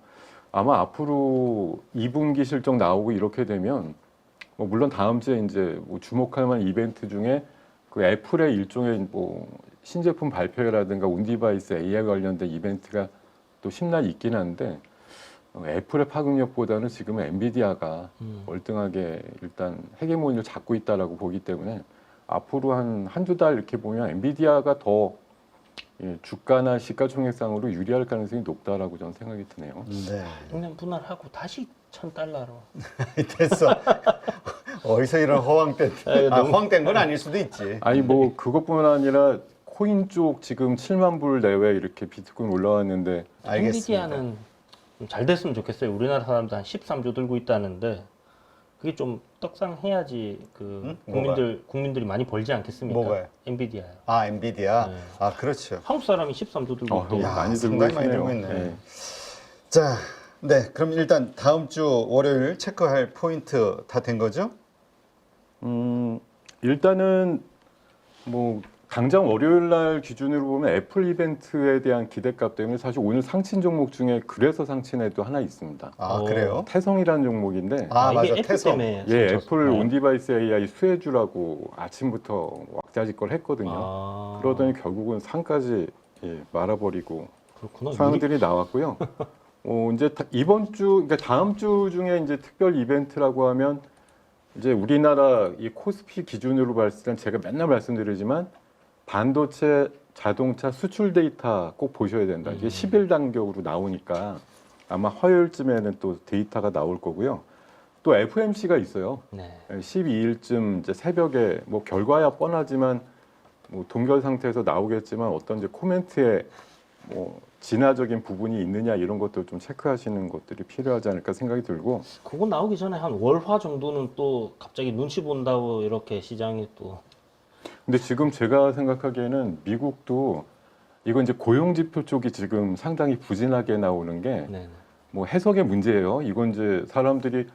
아마 앞으로 2분기 실적 나오고 이렇게 되면 뭐 물론 다음 주에 이제 뭐 주목할 만한 이벤트 중에 그 애플의 일종의 뭐 신제품 발표라든가 온디바이스 AI 관련된 이벤트가 또 10날 있긴 한데 애플의 파급력보다는 지금은 엔비디아가 월등하게 일단 헤게모니를 잡고 있다라고 보기 때문에 앞으로 한두 달 이렇게 보면 엔비디아가 더 주가나 시가총액상으로 유리할 가능성이 높다라고 저는 생각이 드네요. 네. 그냥 분할하고 다시 $1,000로. 됐어. 어디서 이런 허황된 너무- 허황된 건 아닐 수도 있지. 아니 뭐 그것뿐만 아니라 코인 쪽 지금 7만 불 내외 이렇게 비트코인 올라왔는데 알겠습니다. 엔비디아는 좀 잘 됐으면 좋겠어요. 우리나라 사람들 한 13조 들고 있다는데 그게 좀 떡상해야지 그 국민들이 많이 벌지 않겠습니까? 뭐가요? 엔비디아요. 아, 엔비디아. 네. 아, 그렇죠. 한국 사람이 13조 들고 있대요. 야, 많이 들고 상당히 많이 계시네요. 들고 있네. 네. 자, 네. 그럼 일단 다음 주 월요일 체크할 포인트 다 된 거죠? 일단은 뭐 당장 월요일 날 기준으로 보면 애플 이벤트에 대한 기대값 때문에 사실 오늘 상친 종목 중에 그래서 상친에도 하나 있습니다. 아, 그래요? 태성이라는 종목인데 아, 맞아. 이게 애플 태성. 때문에 예, 상처- 애플 네. 온디바이스 AI 수혜주라고 아침부터 왁자지껄 했거든요. 아, 그러더니 결국은 상까지 말아버리고 그렇구나. 상황들이 나왔고요. 이제 이번 주, 그러니까 다음 주 중에 이제 특별 이벤트라고 하면 이제 우리나라 이 코스피 기준으로 봤을 땐 제가 맨날 말씀드리지만 반도체, 자동차 수출 데이터 꼭 보셔야 된다. 이게 10일 단격으로 나오니까 아마 화요일쯤에는 또 데이터가 나올 거고요. 또 FMC가 있어요. 네. 12일쯤 이제 새벽에 뭐 결과야 뻔하지만 뭐 동결 상태에서 나오겠지만 어떤 이제 코멘트에 뭐 진화적인 부분이 있느냐 이런 것도 좀 체크하시는 것들이 필요하지 않을까 생각이 들고 그거 나오기 전에 한 월화 정도는 또 갑자기 눈치 본다고 이렇게 시장이 또 근데 지금 제가 생각하기에는 미국도 이건 이제 고용 지표 쪽이 지금 상당히 부진하게 나오는 게 네. 뭐 해석의 문제예요. 이건 이제 사람들이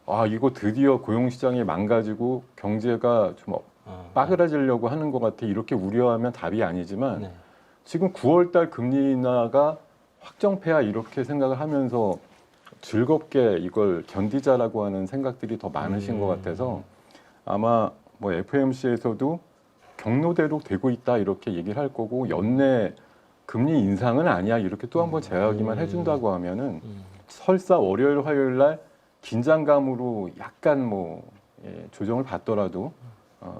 아 이거 드디어 고용 시장이 망가지고 경제가 좀 빠그라지려고 하는 것 같아 이렇게 우려하면 답이 아니지만 네. 지금 9월달 금리 인하가 확정패야 이렇게 생각을 하면서 즐겁게 이걸 견디자라고 하는 생각들이 더 많으신 것 같아서 아마 뭐 FOMC에서도 경로대로 되고 있다 이렇게 얘기를 할 거고 연내 금리 인상은 아니야 이렇게 또 한 번 재확인만 해준다고 하면은 설사 월요일 화요일 날 긴장감으로 약간 뭐 조정을 받더라도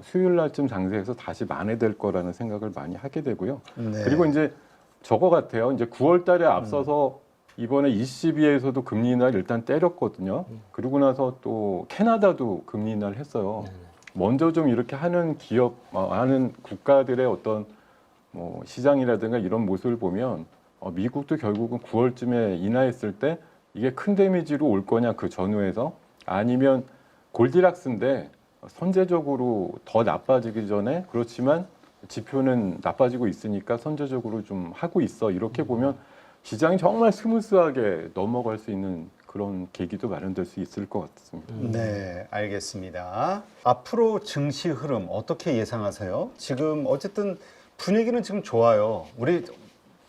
수요일 날쯤 장세에서 다시 만회될 거라는 생각을 많이 하게 되고요. 네. 그리고 이제 저거 같아요. 이제 9월 달에 앞서서 이번에 ECB에서도 금리 인하를 일단 때렸거든요. 그러고 나서 또 캐나다도 금리 인하를 했어요. 먼저 좀 이렇게 하는 기업, 하는 국가들의 어떤 뭐 시장이라든가 이런 모습을 보면 미국도 결국은 9월쯤에 인하했을 때 이게 큰 데미지로 올 거냐 그 전후에서 아니면 골디락스인데 선제적으로 더 나빠지기 전에 그렇지만 지표는 나빠지고 있으니까 선제적으로 좀 하고 있어 이렇게 보면 시장이 정말 스무스하게 넘어갈 수 있는 그런 계기도 마련될 수 있을 것 같습니다. 네, 알겠습니다. 앞으로 증시 흐름 어떻게 예상하세요? 지금 어쨌든 분위기는 지금 좋아요. 우리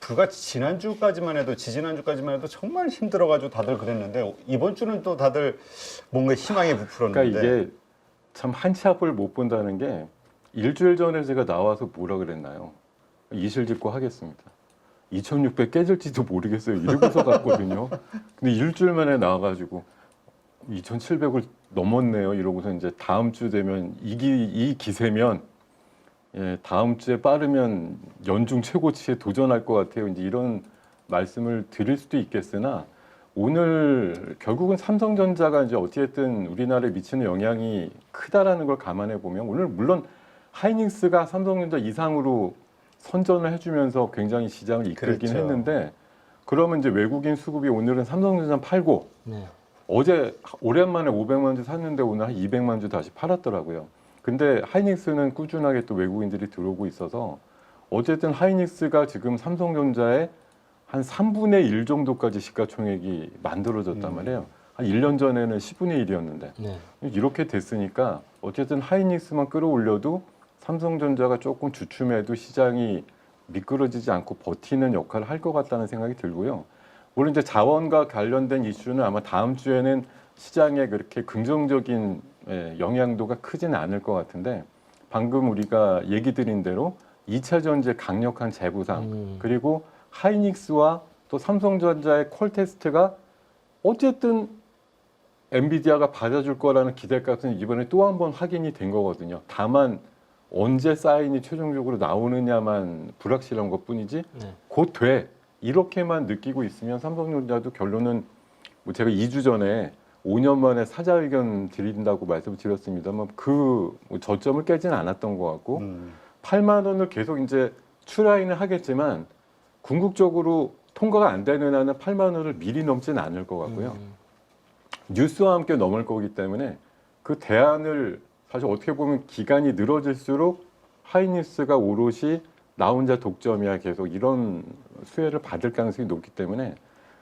불과 지난주까지만 해도 지지난주까지만 해도 정말 힘들어가지고 다들 그랬는데 이번 주는 또 다들 뭔가 희망이 부풀었는데. 그러니까 이게 참 한치 앞을 못 본다는 게 일주일 전에 제가 나와서 뭐라 그랬나요? 이실직고 하겠습니다. 2600 깨질지도 모르겠어요. 이러고서 갔거든요. 근데 일주일 만에 나와가지고 2700을 넘었네요. 이러고서 이제 다음 주 되면 이 기세면 다음 주에 빠르면 연중 최고치에 도전할 것 같아요. 이제 이런 말씀을 드릴 수도 있겠으나 오늘 결국은 삼성전자가 이제 어찌됐든 우리나라에 미치는 영향이 크다라는 걸 감안해 보면 오늘 물론 하이닉스가 삼성전자 이상으로 선전을 해주면서 굉장히 시장을 이끌긴 그렇죠. 했는데 그러면 이제 외국인 수급이 오늘은 삼성전자 팔고 네. 어제 오랜만에 500만 주 샀는데 오늘 한 200만 주 다시 팔았더라고요. 근데 하이닉스는 꾸준하게 또 외국인들이 들어오고 있어서 어쨌든 하이닉스가 지금 삼성전자의 한 3분의 1 정도까지 시가총액이 만들어졌단 말이에요. 한 1년 전에는 10분의 1이었는데 네. 이렇게 됐으니까 어쨌든 하이닉스만 끌어올려도 삼성전자가 조금 주춤해도 시장이 미끄러지지 않고 버티는 역할을 할 것 같다는 생각이 들고요. 물론 이제 자원과 관련된 이슈는 아마 다음 주에는 시장에 그렇게 긍정적인 영향도가 크지는 않을 것 같은데 방금 우리가 얘기 드린 대로 2차 전지의 강력한 재부상 그리고 하이닉스와 또 삼성전자의 콜 테스트가 어쨌든 엔비디아가 받아줄 거라는 기대값은 이번에 또 한 번 확인이 된 거거든요. 다만 언제 사인이 최종적으로 나오느냐만 불확실한 것뿐이지 네. 곧 돼. 이렇게만 느끼고 있으면 삼성전자도 결론은 뭐 제가 2주 전에 5년 만에 사자 의견 드린다고 말씀을 드렸습니다만 그 저점을 깨지는 않았던 것 같고 8만 원을 계속 이제 추라이는 하겠지만 궁극적으로 통과가 안 되는 한은 8만 원을 미리 넘지는 않을 것 같고요. 뉴스와 함께 넘을 거기 때문에 그 대안을 사실 어떻게 보면 기간이 늘어질수록 하이닉스가 오롯이 나 혼자 독점이야 계속 이런 수혜를 받을 가능성이 높기 때문에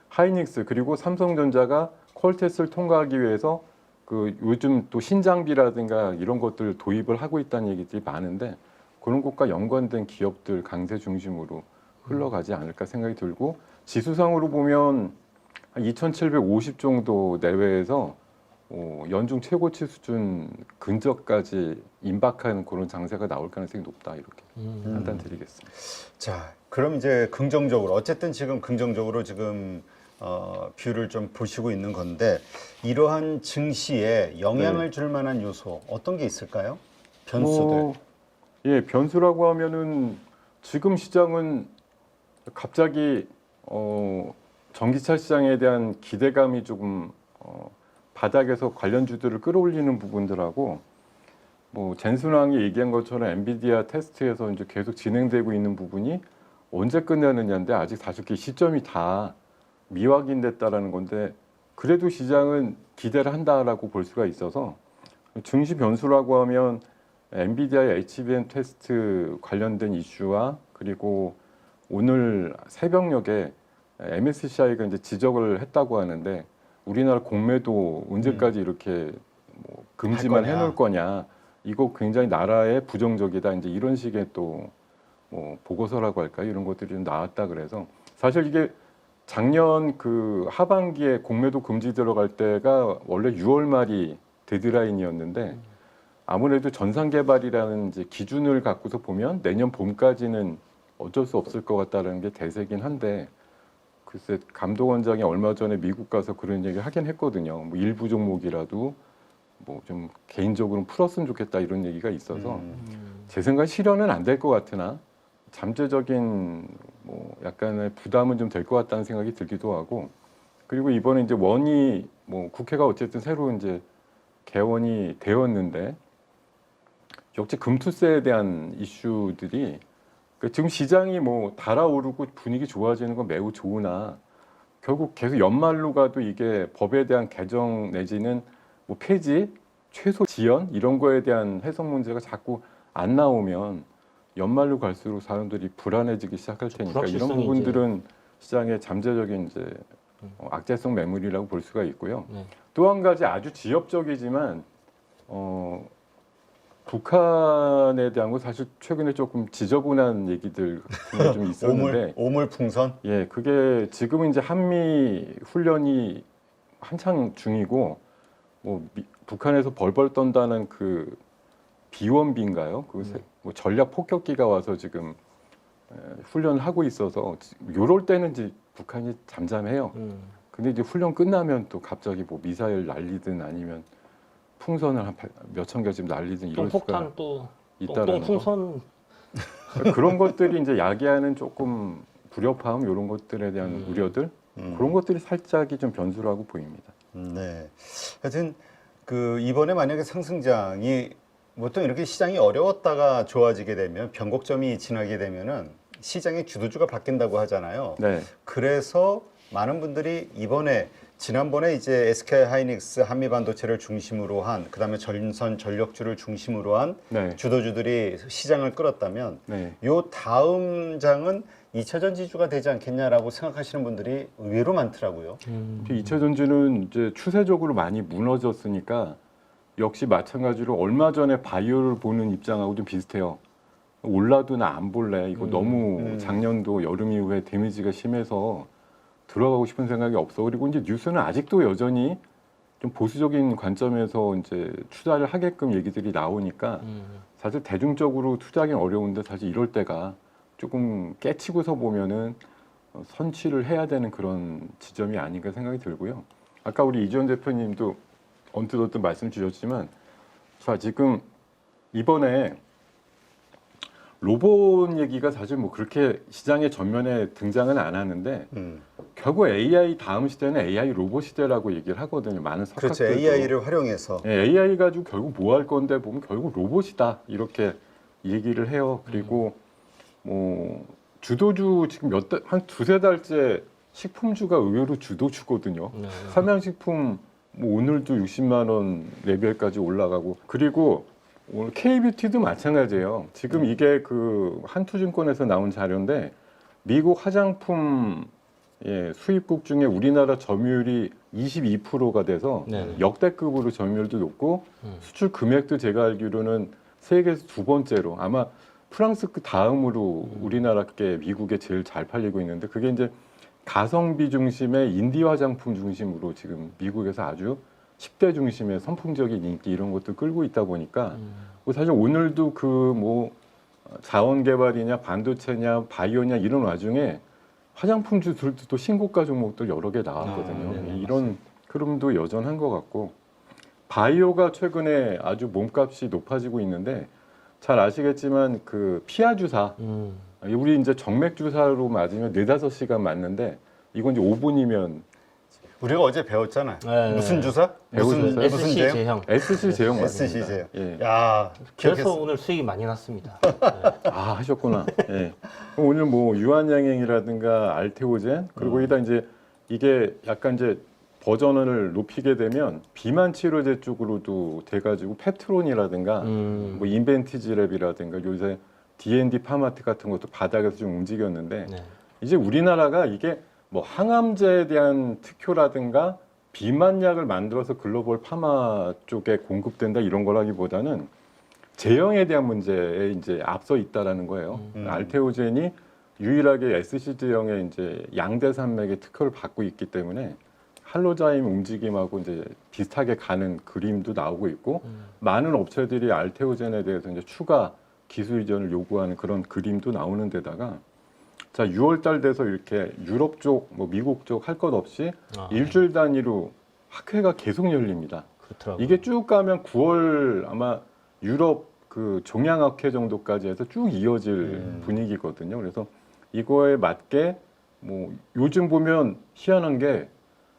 하이닉스 그리고 삼성전자가 콜테스트를 통과하기 위해서 그 요즘 또 신장비라든가 이런 것들 도입을 하고 있다는 얘기들이 많은데 그런 것과 연관된 기업들 강세 중심으로 흘러가지 않을까 생각이 들고 지수상으로 보면 한 2,750 정도 내외에서 연중 최고치 수준 근접까지 임박하는 그런 장세가 나올 가능성이 높다 이렇게 판단 드리겠습니다. 자, 그럼 이제 긍정적으로 어쨌든 지금 긍정적으로 지금 뷰를 좀 보시고 있는 건데 이러한 증시에 영향을 줄 만한 요소 어떤 게 있을까요? 변수들. 예, 변수라고 하면은 지금 시장은 갑자기 전기차 시장에 대한 기대감이 조금 바닥에서 관련주들을 끌어올리는 부분들하고 뭐 젠순왕이 얘기한 것처럼 엔비디아 테스트에서 이제 계속 진행되고 있는 부분이 언제 끝내느냐인데 아직 사실 그 시점이 다 미확인됐다라는 건데 그래도 시장은 기대를 한다라고 볼 수가 있어서 증시 변수라고 하면 엔비디아의 HBM 테스트 관련된 이슈와 그리고 오늘 새벽녘에 MSCI가 이제 지적을 했다고 하는데 우리나라 공매도 언제까지 이렇게 뭐 금지만 할 거냐. 해놓을 거냐 이거 굉장히 나라에 부정적이다 이제 이런 식의 또 뭐 보고서라고 할까요 이런 것들이 좀 나왔다 그래서 사실 이게 작년 그 하반기에 공매도 금지 들어갈 때가 원래 6월 말이 데드라인이었는데 아무래도 전산개발이라는 이제 기준을 갖고서 보면 내년 봄까지는 어쩔 수 없을 것 같다는 게 대세긴 한데 글쎄 감독원장이 얼마 전에 미국 가서 그런 얘기 하긴 했거든요. 뭐 일부 종목이라도 뭐 좀 개인적으로 풀었으면 좋겠다 이런 얘기가 있어서 제 생각에 실현은 안 될 것 같으나 잠재적인 뭐 약간의 부담은 좀 될 것 같다는 생각이 들기도 하고 그리고 이번에 이제 원이 뭐 국회가 어쨌든 새로 이제 개원이 되었는데 역시 금투세에 대한 이슈들이 그러니까 지금 시장이 뭐 달아오르고 분위기 좋아지는 건 매우 좋으나 결국 계속 연말로 가도 이게 법에 대한 개정 내지는 뭐 폐지, 최소 지연 이런 거에 대한 해석 문제가 자꾸 안 나오면 연말로 갈수록 사람들이 불안해지기 시작할 테니까 이런 불확실성이 부분들은 시장의 잠재적인 이제 악재성 매물이라고 볼 수가 있고요. 네. 또 한 가지 아주 지엽적이지만 북한에 대한 거 사실 최근에 조금 지저분한 얘기들 같은 게 좀 있었는데 오물풍선. 예, 그게 지금은 이제 한미 훈련이 한창 중이고 뭐 북한에서 벌벌 떤다는 그 비원비인가요? 그 뭐 전략 폭격기가 와서 지금 훈련을 하고 있어서 요럴 때는 이제 북한이 잠잠해요. 근데 이제 훈련 끝나면 또 갑자기 뭐 미사일 날리든 아니면 풍선을 한 몇천 개 지금 날리든 이럴 수가 폭탄 또 있다라는 거. 풍선 그런 것들이 이제 야기하는 조금 불협화음 이런 것들에 대한 우려들 그런 것들이 살짝이 좀 변수라고 보입니다. 네. 하여튼 그 이번에 만약에 상승장이 보통 이렇게 시장이 어려웠다가 좋아지게 되면 변곡점이 지나게 되면은 시장의 주도주가 바뀐다고 하잖아요. 네, 그래서 많은 분들이 이번에 지난번에 이제 SK 하이닉스 한미반도체를 중심으로 한 그다음에 전선 전력주를 중심으로 한 네, 주도주들이 시장을 끌었다면 네. 요 다음 장은 2차 전지주가 되지 않겠냐라고 생각하시는 분들이 의외로 많더라고요. 2차 전지는 이제 추세적으로 많이 무너졌으니까 역시 마찬가지로 얼마 전에 바이오를 보는 입장하고 좀 비슷해요. 올라도 나 안 볼래. 이거 너무 작년도 여름 이후에 데미지가 심해서 들어가고 싶은 생각이 없어. 그리고 이제 뉴스는 아직도 여전히 좀 보수적인 관점에서 이제 투자를 하게끔 얘기들이 나오니까 사실 대중적으로 투자하기 어려운데 사실 이럴 때가 조금 깨치고서 보면은 선취를 해야 되는 그런 지점이 아닌가 생각이 들고요. 아까 우리 이지원 대표님도 언뜻 말씀 주셨지만 자 지금 이번에 로봇 얘기가 사실 뭐 그렇게 시장의 전면에 등장은 안 하는데 결국 AI 다음 시대는 AI 로봇 시대라고 얘기를 하거든요. 많은 그렇죠. 석학들도. AI를 활용해서. 네, AI 가지고 결국 뭐 할 건데 보면 결국 로봇이다 이렇게 얘기를 해요. 그리고 뭐 주도주 지금 한 두세 달째 식품주가 의외로 주도주거든요. 네. 삼양식품 뭐 오늘도 60만 원 레벨까지 올라가고 그리고 오늘 K뷰티도 마찬가지예요. 지금 이게 그 한투증권에서 나온 자료인데 미국 화장품 수입국 중에 우리나라 점유율이 22%가 돼서 네네. 역대급으로 점유율도 높고 수출 금액도 제가 알기로는 세계에서 두 번째로 아마 프랑스 그 다음으로 우리나라께 미국에 제일 잘 팔리고 있는데 그게 이제 가성비 중심의 인디 화장품 중심으로 지금 미국에서 아주 10대 중심의 선풍적인 인기 이런 것도 끌고 있다 보니까 뭐 사실 오늘도 그 뭐 자원 개발이냐 반도체냐 바이오냐 이런 와중에 화장품주들도 또 신고가 종목들 여러 개 나왔거든요. 네네, 이런 흐름도 여전한 것 같고 바이오가 최근에 아주 몸값이 높아지고 있는데 잘 아시겠지만 그 피하 주사 우리 이제 정맥 주사로 맞으면 4-5시간 맞는데 이건 이제 5분이면 우리가 어제 배웠잖아요. 네. 무슨 주사? 배우셨어요? 무슨 SC 제형? 제형. SC 제형 SC 맞습니다. 제형. 예. 야, 그래서 기억했어. 오늘 수익이 많이 났습니다. 아 하셨구나. 예. 그럼 오늘 뭐 유한양행이라든가 알테오젠 그리고 이다 이제 이게 약간 이제 버전을 높이게 되면 비만 치료제 쪽으로도 돼가지고 펩트론이라든가 뭐 인벤티지랩이라든가 요새 D&D 파마트 같은 것도 바닥에서 좀 움직였는데 네. 이제 우리나라가 이게 뭐 항암제에 대한 특효라든가 비만약을 만들어서 글로벌 파마 쪽에 공급된다 이런 거라기보다는 제형에 대한 문제에 이제 앞서 있다라는 거예요. 알테오젠이 유일하게 SC 제형의 이제 양대산맥의 특효를 받고 있기 때문에 할로자임 움직임하고 이제 비슷하게 가는 그림도 나오고 있고 많은 업체들이 알테오젠에 대해서 이제 추가 기술 이전을 요구하는 그런 그림도 나오는 데다가 자 6월달 돼서 이렇게 유럽 쪽, 뭐 미국 쪽 할 것 없이 일주일 단위로 학회가 계속 열립니다. 그렇더라고요. 이게 쭉 가면 9월 아마 유럽 그 종양학회 정도까지 해서 쭉 이어질 분위기거든요. 그래서 이거에 맞게 뭐 요즘 보면 희한한 게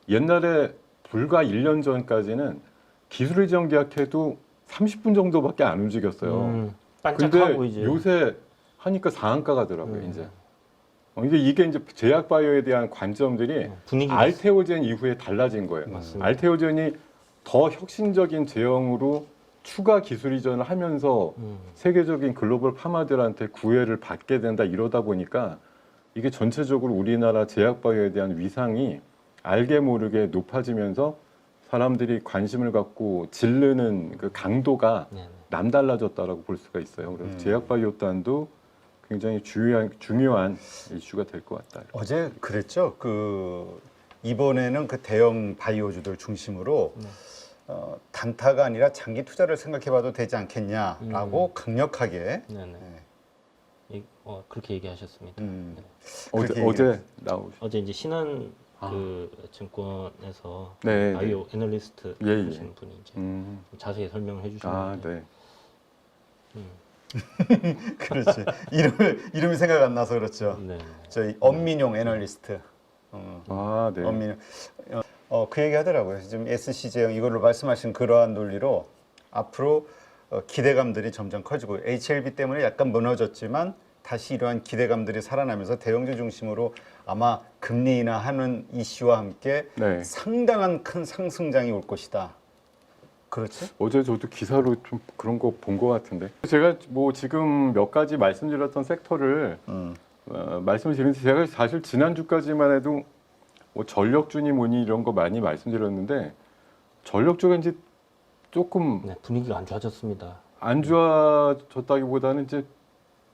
옛날에 불과 1년 전까지는 기술 이전 계약해도 30분 정도밖에 안 움직였어요. 근데 반짝하고 이제 요새 하니까 상한가 가더라고요, 이제. 이게 이제 제약 바이오에 대한 관점들이 분위기 알테오젠 이후에 달라진 거예요. 맞습니다. 알테오젠이 더 혁신적인 제형으로 추가 기술 이전을 하면서 세계적인 글로벌 파마들한테 구애를 받게 된다 이러다 보니까 이게 전체적으로 우리나라 제약 바이오에 대한 위상이 알게 모르게 높아지면서 사람들이 관심을 갖고 질르는 그 강도가 네. 남달라졌다라고 볼 수가 있어요. 그래서 제약 바이오단도 굉장히 중요한 이슈가 될 것 같다. 어제 그랬죠. 그 이번에는 그 대형 바이오주들 중심으로 단타가 아니라 장기 투자를 생각해봐도 되지 않겠냐라고 강력하게. 네네. 그렇게 얘기하셨습니다. 음. 네. 어제 나오죠. 어제 이제 신한 그 증권에서 네, 바이오 애널리스트 예, 예. 하시는 분이 이제 음. 자세히 설명을 아, 해주셨는데 네. 그렇지. 이름이 생각 안 나서 그렇죠. 네. 저희 엄민용 애널리스트. 아, 네. 엄민용. 그 얘기 하더라고요. 지금 SC 제형 이거를 말씀하신 그러한 논리로 앞으로 기대감들이 점점 커지고 HLB 때문에 약간 무너졌지만 다시 이러한 기대감들이 살아나면서 대형주 중심으로 아마 금리 인하하는 이슈와 함께 네. 상당한 큰 상승장이 올 것이다. 그렇지? 어제 저도 기사로 좀 그런 거 본 것 같은데. 제가 뭐 지금 몇 가지 말씀드렸던 섹터를 말씀을 드리는데 제가 사실 지난주까지만 해도 뭐 전력주니 뭐니 이런 거 많이 말씀드렸는데 전력주가 이제 조금 네, 분위기가 안 좋아졌습니다. 안 좋아졌다기보다는 이제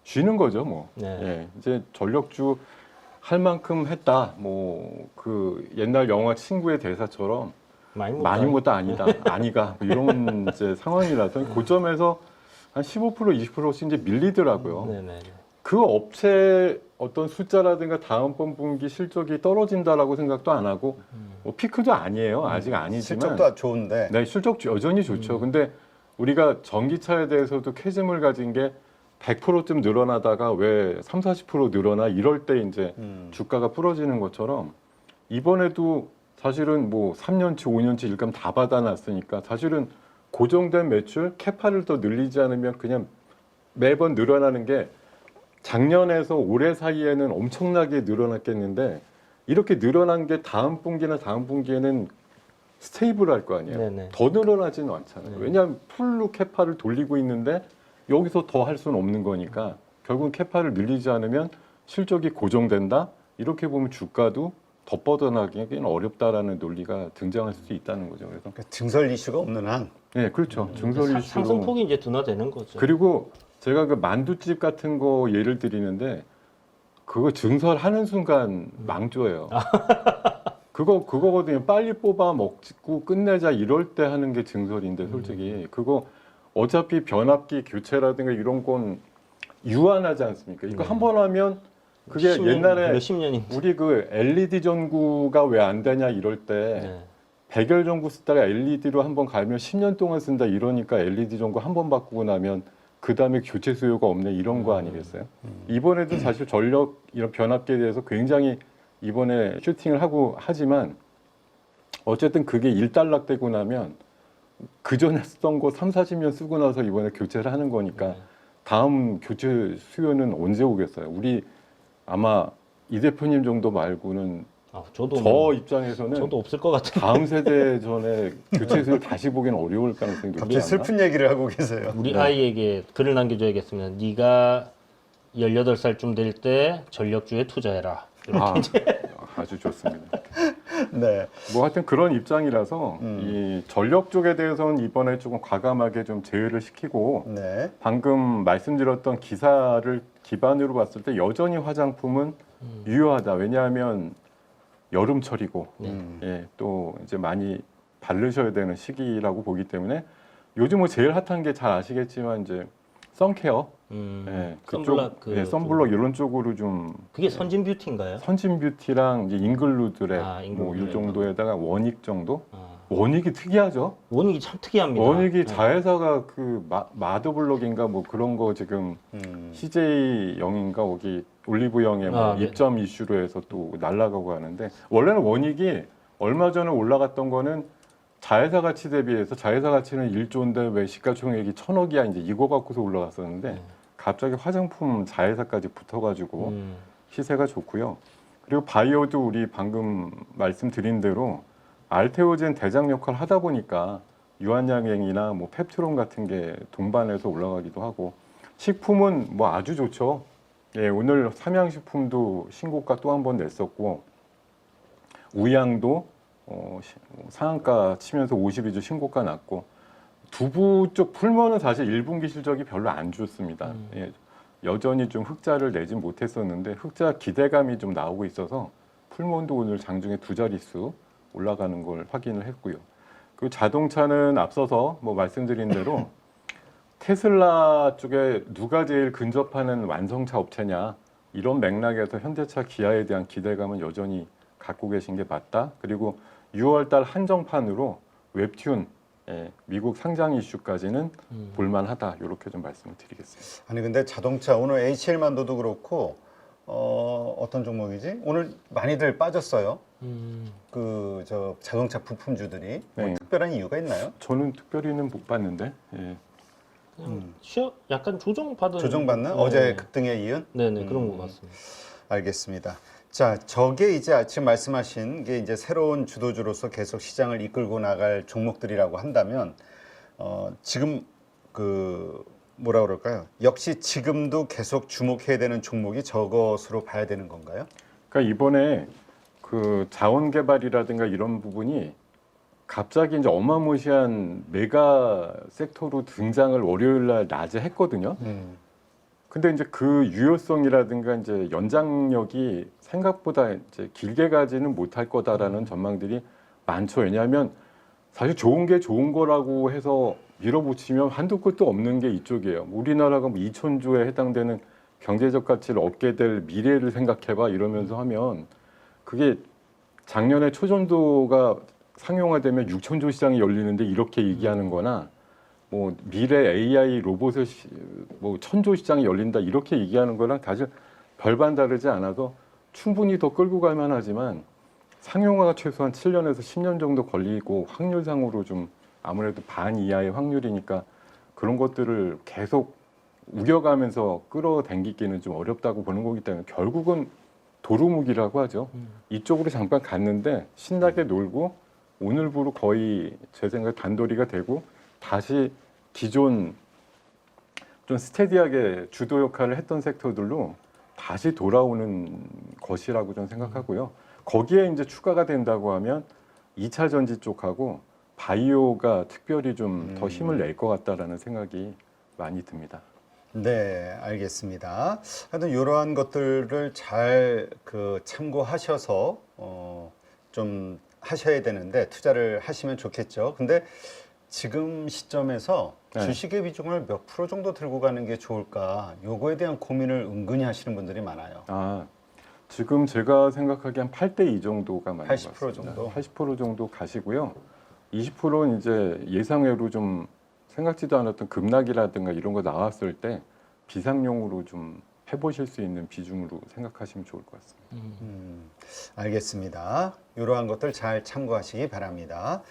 쉬는 거죠, 뭐. 네. 예, 이제 전력주 할 만큼 했다. 뭐 그 옛날 영화 친구의 대사처럼 많이 못다 아니다, 아니가 뭐 이런 이제 상황이라서 고점에서 한 15% 20%씩 이제 밀리더라고요. 네네. 그 업체 어떤 숫자라든가 다음번 분기 실적이 떨어진다라고 생각도 안 하고 뭐 피크도 아니에요, 아직 아니지만 실적도 좋은데. 네, 실적 여전히 좋죠. 근데 우리가 전기차에 대해서도 캐즘을 가진 게 100%쯤 늘어나다가 왜 3, 40% 늘어나 이럴 때 이제 주가가 부러지는 것처럼 이번에도 사실은 뭐 3년치, 5년치 일감 다 받아놨으니까 사실은 고정된 매출 캐파를 더 늘리지 않으면 그냥 매번 늘어나는 게 작년에서 올해 사이에는 엄청나게 늘어났겠는데 이렇게 늘어난 게 다음 분기나 다음 분기에는 스테이블할 거 아니에요. 네네. 더 늘어나지는 않잖아요. 왜냐하면 풀로 캐파를 돌리고 있는데 여기서 더 할 수는 없는 거니까 결국 캐파를 늘리지 않으면 실적이 고정된다. 이렇게 보면 주가도 더 뻗어나기는 어렵다라는 논리가 등장할 수 있다는 거죠. 그래서 그러니까 증설 이슈가 없는 한. 네, 그렇죠. 증설 이슈로 상승폭이 이제 둔화되는 거죠. 그리고 제가 그 만두집 같은 거 예를 드리는데 그거 증설하는 순간 망조예요. 그거거든요. 빨리 뽑아 먹고 끝내자 이럴 때 하는 게 증설인데 솔직히 그거 어차피 변압기 교체라든가 이런 건 유한하지 않습니까? 이거 한 번 하면 그게 옛날에 몇십 년인데. 우리 그 LED 전구가 왜 안 되냐 이럴 때 네. 백열 전구 쓰다가 LED로 한 번 갈면 10년 동안 쓴다 이러니까 LED 전구 한 번 바꾸고 나면 그 다음에 교체 수요가 없네 이런 거 아니겠어요? 이번에도 사실 전력 이런 변압기에 대해서 굉장히 이번에 슈팅을 하고 하지만 어쨌든 그게 일단락되고 나면 그 전에 쓰던 거 3, 40년 쓰고 나서 이번에 교체를 하는 거니까 다음 교체 수요는 언제 오겠어요? 우리 아마 이 대표님 정도 말고는 저도 저 입장에서는 저도 없을 것 같아요. 다음 세대 전에 교체 수요 다시 보기는 어려울 가능성이 높지 갑자기 않나? 슬픈 얘기를 하고 계세요. 우리 네. 아이에게 글을 남겨줘야겠습니다. 네가 18살쯤 될 때 전력주에 투자해라. 아, 아주 좋습니다. 네. 뭐 하여튼 그런 입장이라서 이 전력 쪽에 대해서는 이번에 조금 과감하게 좀 제외를 시키고 네. 방금 말씀드렸던 기사를 기반으로 봤을 때 여전히 화장품은 유효하다. 왜냐하면 여름철이고 예, 또 이제 많이 바르셔야 되는 시기라고 보기 때문에 요즘 뭐 제일 핫한 게 잘 아시겠지만 이제 선케어, 예, 선블락 예, 선블럭 이런 쪽으로 좀 그게 선진 뷰티인가요? 선진 뷰티랑 이제 잉글루드랩 아, 뭐 이 잉글루드랩. 정도에다가 원익 정도. 아, 원익이 특이하죠. 원익이 참 특이합니다. 원익이 자회사가 그 마더블록인가 뭐 그런 거 지금 CJ 영인가 거기 올리브영의 뭐 아, 네. 입점 이슈로 해서 또 날아가고 하는데 원래는 원익이 얼마 전에 올라갔던 거는 자회사 가치 대비해서 자회사 가치는 1조인데 왜 시가총액이 1,000억이야 이제 이거 갖고서 올라갔었는데 갑자기 화장품 자회사까지 붙어가지고 시세가 좋고요. 그리고 바이오도 우리 방금 말씀드린 대로 알테오젠 대장 역할을 하다 보니까 유한양행이나 뭐 펩트론 같은 게 동반해서 올라가기도 하고 식품은 뭐 아주 좋죠. 예, 오늘 삼양식품도 신고가 또 한 번 냈었고 우양도 상한가 치면서 52주 신고가 났고 두부 쪽 풀면은 사실 1분기 실적이 별로 안 좋습니다. 예, 여전히 좀 흑자를 내진 못했었는데 흑자 기대감이 좀 나오고 있어서 풀몬도 오늘 장중에 2자릿수 올라가는 걸 확인을 했고요. 그 자동차는 앞서서 뭐 말씀드린 대로 테슬라 쪽에 누가 제일 근접하는 완성차 업체냐 이런 맥락에서 현대차 기아에 대한 기대감은 여전히 갖고 계신 게 맞다. 그리고 6월달 한정판으로 웹튠 미국 상장 이슈까지는 볼만하다. 이렇게 좀 말씀을 드리겠습니다. 아니 근데 자동차 오늘 HL만도도 그렇고 어떤 종목이지? 오늘 많이들 빠졌어요. 그 저 자동차 부품주들이 뭐 네. 특별한 이유가 있나요? 저는 특별히는 못 봤는데 그냥 약간 조정받은 조정받는 네. 어제 급등에 이은? 네네 그런 것 같습니다. 알겠습니다. 자, 저게 이제 지금 말씀하신 게 이제 새로운 주도주로서 계속 시장을 이끌고 나갈 종목들이라고 한다면 지금 그 뭐라 그럴까요? 역시 지금도 계속 주목해야 되는 종목이 저것으로 봐야 되는 건가요? 그러니까 이번에 그 자원 개발이라든가 이런 부분이 갑자기 이제 어마무시한 메가 섹터로 등장을 월요일 날 낮에 했거든요. 근데 이제 그 유효성이라든가 이제 연장력이 생각보다 이제 길게 가지는 못할 거다라는 전망들이 많죠. 왜냐하면 사실 좋은 게 좋은 거라고 해서 밀어붙이면 한두 끝도 없는 게 이쪽이에요. 우리나라가 뭐 2,000조에 해당되는 경제적 가치를 얻게 될 미래를 생각해봐 이러면서 하면 그게 작년에 초전도가 상용화되면 6,000조 시장이 열리는데 이렇게 얘기하는 거나 뭐 미래 AI 로봇의 뭐 1,000조 시장이 열린다 이렇게 얘기하는 거랑 사실 별반 다르지 않아서 충분히 더 끌고 갈 만하지만 상용화가 최소한 7년에서 10년 정도 걸리고 확률상으로 좀 아무래도 반 이하의 확률이니까 그런 것들을 계속 우겨가면서 끌어당기기는 좀 어렵다고 보는 거기 때문에 결국은 도루묵이라고 하죠. 이쪽으로 잠깐 갔는데 신나게 놀고 오늘부로 거의 제 생각에 단도리가 되고 다시 기존 좀 스테디하게 주도 역할을 했던 섹터들로 다시 돌아오는 것이라고 저는 생각하고요. 거기에 이제 추가가 된다고 하면 2차 전지 쪽하고 바이오가 특별히 좀 더 힘을 낼 것 같다라는 생각이 많이 듭니다. 네, 알겠습니다. 하여튼 이러한 것들을 잘 그 참고하셔서 좀 하셔야 되는데 투자를 하시면 좋겠죠. 근데 지금 시점에서 네. 주식의 비중을 몇 프로 정도 들고 가는 게 좋을까? 요거에 대한 고민을 은근히 하시는 분들이 많아요. 아, 지금 제가 생각하기에 한 8대2 정도가 많은 80% 것 같습니다. 정도? 80% 정도 가시고요. 20%는 이제 예상외로 좀 생각지도 않았던 급락이라든가 이런 거 나왔을 때 비상용으로 좀 해보실 수 있는 비중으로 생각하시면 좋을 것 같습니다. 알겠습니다. 이러한 것들 잘 참고하시기 바랍니다.